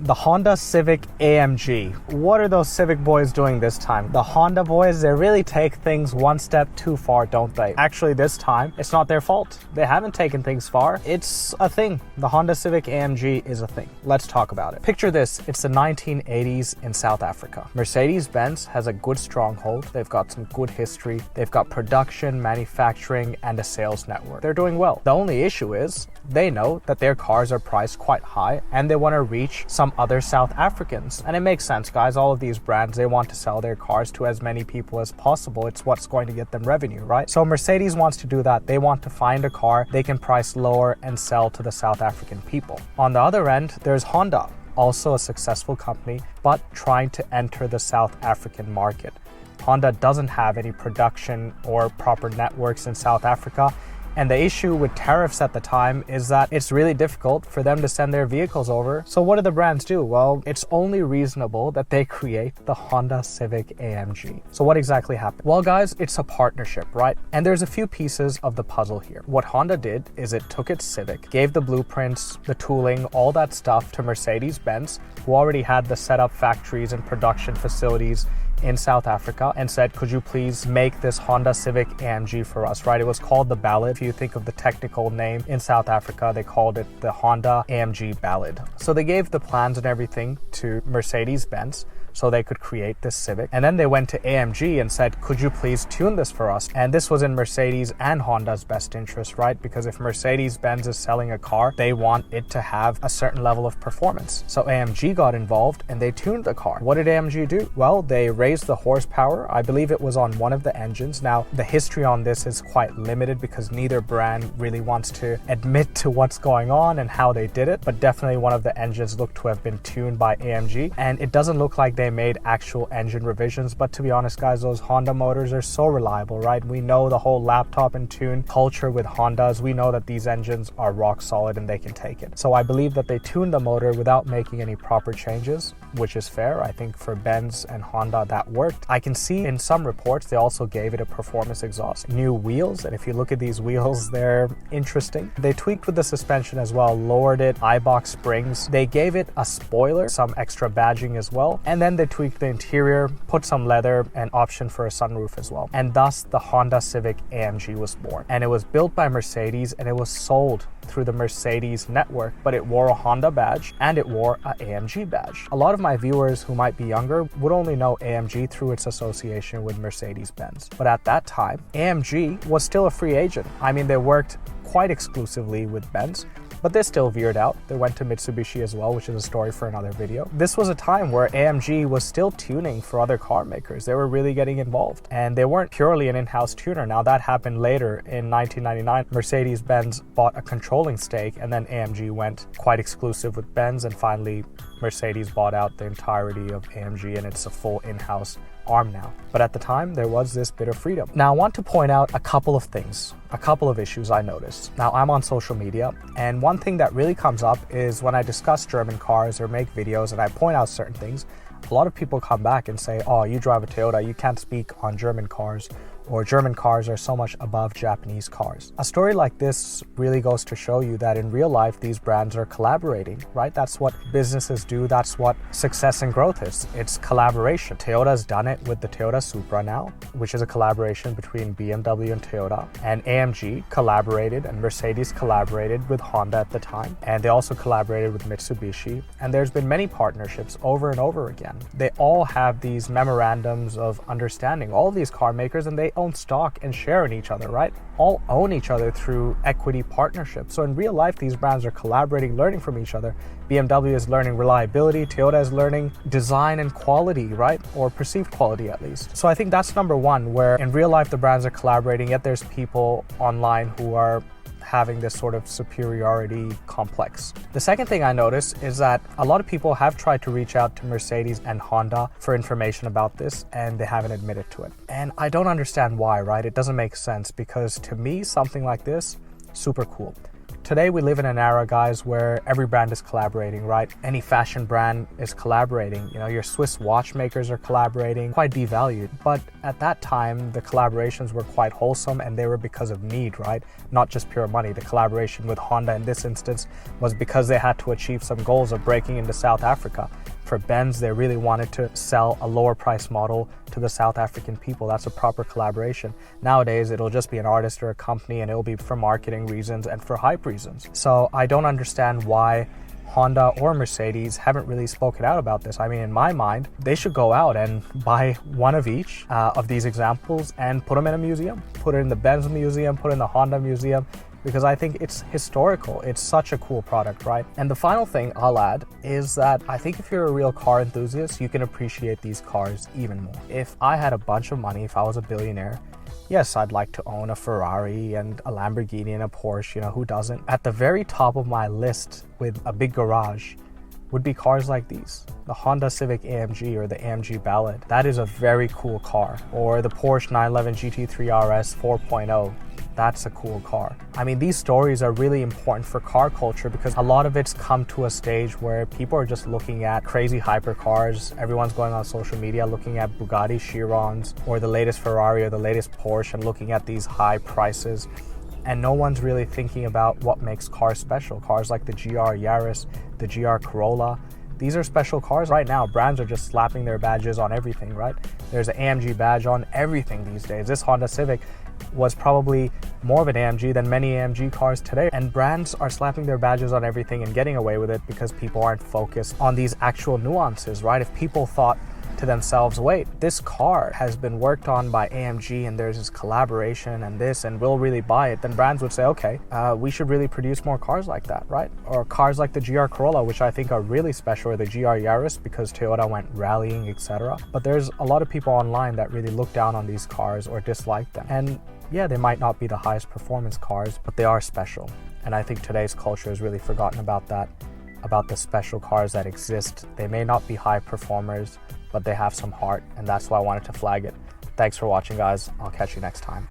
the Honda Civic AMG. What are those Civic boys doing this time? The Honda boys, they really take things one step too far, don't they? Actually, this time, it's not their fault. They haven't taken things far. It's a thing. The Honda Civic AMG is a thing. Let's talk about it. Picture this. It's the 1980s in South Africa. Mercedes-Benz has a good stronghold. They've got some good history. They've got production, manufacturing, and a sales network. They're doing well. The only issue is they know that their cars are priced quite high and they want to reach some other South Africans. And it makes sense, guys. All of these brands, they want to sell their cars to as many people as possible. It's what's going to get them revenue, right? So Mercedes wants to do that. They want to find a car they can price lower and sell to the South African people. On the other end, there's Honda, also a successful company, but trying to enter the South African market. Honda doesn't have any production or proper networks in South Africa. And the issue with tariffs at the time is that it's really difficult for them to send their vehicles over. So what do the brands do? Well, it's only reasonable that they create the Honda Civic AMG. So what exactly happened? Well, guys, it's a partnership, right? And there's a few pieces of the puzzle here. What Honda did is it took its Civic, gave the blueprints, the tooling, all that stuff to Mercedes-Benz, who already had the setup factories and production facilities in South Africa, and said, could you please make this Honda Civic AMG for us, right? It was called the Ballad. If you think of the technical name in South Africa, they called it the Honda AMG Ballad. So they gave the plans and everything to Mercedes-Benz so they could create this Civic. And then they went to AMG and said, could you please tune this for us? And this was in Mercedes and Honda's best interest, right? Because if Mercedes-Benz is selling a car, they want it to have a certain level of performance. So AMG got involved and they tuned the car. What did AMG do? Well, they raised the horsepower. I believe it was on one of the engines. Now, the history on this is quite limited because neither brand really wants to admit to what's going on and how they did it, but definitely one of the engines looked to have been tuned by AMG. And it doesn't look like they made actual engine revisions, but to be honest, guys, those Honda motors are so reliable, right? We know the whole laptop and tune culture with Hondas. We know that these engines are rock solid and they can take it. So I believe that they tuned the motor without making any proper changes, which is fair. I think for Benz and Honda that worked. I can see in some reports they also gave it a performance exhaust, new wheels, and if you look at these wheels, they're interesting. They tweaked with the suspension as well, lowered it, eye-box springs. They gave it a spoiler, some extra badging as well, and then they tweaked the interior, put some leather, and option for a sunroof as well. And thus the Honda Civic AMG was born. And it was built by Mercedes and it was sold through the Mercedes network, but it wore a Honda badge and it wore an AMG badge. A lot of my viewers who might be younger would only know AMG through its association with Mercedes-Benz. But at that time, AMG was still a free agent. I mean, they worked quite exclusively with Benz, but they still veered out. They went to Mitsubishi as well, which is a story for another video. This was a time where AMG was still tuning for other car makers. They were really getting involved and they weren't purely an in-house tuner. Now that happened later in 1999. Mercedes-Benz bought a controlling stake and then AMG went quite exclusive with Benz, and finally Mercedes bought out the entirety of AMG and it's a full in-house arm now. But at the time, there was this bit of freedom. Now, I want to point out a couple of things, a couple of issues I noticed. Now, I'm on social media, and one thing that really comes up is when I discuss German cars or make videos and I point out certain things, a lot of people come back and say, oh, you drive a Toyota, you can't speak on German cars, or German cars are so much above Japanese cars. A story like this really goes to show you that in real life, these brands are collaborating, right? That's what businesses do. That's what success and growth is. It's collaboration. Toyota's done it with the Toyota Supra now, which is a collaboration between BMW and Toyota. And AMG collaborated and Mercedes collaborated with Honda at the time. And they also collaborated with Mitsubishi. And there's been many partnerships over and over again. They all have these memorandums of understanding, all of these car makers, and they own stock and share in each other, right? All own each other through equity partnerships. So in real life, these brands are collaborating, learning from each other. BMW is learning reliability, Toyota is learning design and quality, right? Or perceived quality at least. So I think that's number one, where in real life, the brands are collaborating, yet there's people online who are having this sort of superiority complex. The second thing I noticed is that a lot of people have tried to reach out to Mercedes and Honda for information about this, and they haven't admitted to it. And I don't understand why, right? It doesn't make sense, because to me, something like this, super cool. Today we live in an era, guys, where every brand is collaborating, right? Any fashion brand is collaborating. You know, your Swiss watchmakers are collaborating, quite devalued. But at that time, the collaborations were quite wholesome and they were because of need, right? Not just pure money. The collaboration with Honda in this instance was because they had to achieve some goals of breaking into South Africa. For Benz, they really wanted to sell a lower price model to the South African people. That's a proper collaboration. Nowadays, it'll just be an artist or a company and it'll be for marketing reasons and for hype reasons. So I don't understand why Honda or Mercedes haven't really spoken out about this. I mean, in my mind, they should go out and buy one of each of these examples and put them in a museum. Put it in the Benz museum, put it in the Honda museum, because I think it's historical. It's such a cool product, right? And the final thing I'll add is that I think if you're a real car enthusiast, you can appreciate these cars even more. If I had a bunch of money, if I was a billionaire, yes, I'd like to own a Ferrari and a Lamborghini and a Porsche, you know, who doesn't? At the very top of my list with a big garage would be cars like these. The Honda Civic AMG or the AMG Ballad. That is a very cool car. Or the Porsche 911 GT3 RS 4.0. That's a cool car. I mean, these stories are really important for car culture because a lot of it's come to a stage where people are just looking at crazy hypercars. Everyone's going on social media looking at Bugatti Chirons or the latest Ferrari or the latest Porsche and looking at these high prices. And no one's really thinking about what makes cars special. Cars like the GR Yaris, the GR Corolla. These are special cars. Right now, brands are just slapping their badges on everything, right? There's an AMG badge on everything these days. This Honda Civic was probably more of an AMG than many AMG cars today. And brands are slapping their badges on everything and getting away with it because people aren't focused on these actual nuances, right? If people thought to themselves, wait, this car has been worked on by AMG and there's this collaboration and this, and we'll really buy it, then brands would say, okay, we should really produce more cars like that, right? Or cars like the GR Corolla, which I think are really special, or the GR Yaris because Toyota went rallying, etc. But there's a lot of people online that really look down on these cars or dislike them. And yeah, they might not be the highest performance cars, but they are special. And I think today's culture has really forgotten about that, about the special cars that exist. They may not be high performers, but they have some heart, and that's why I wanted to flag it. Thanks for watching, guys. I'll catch you next time.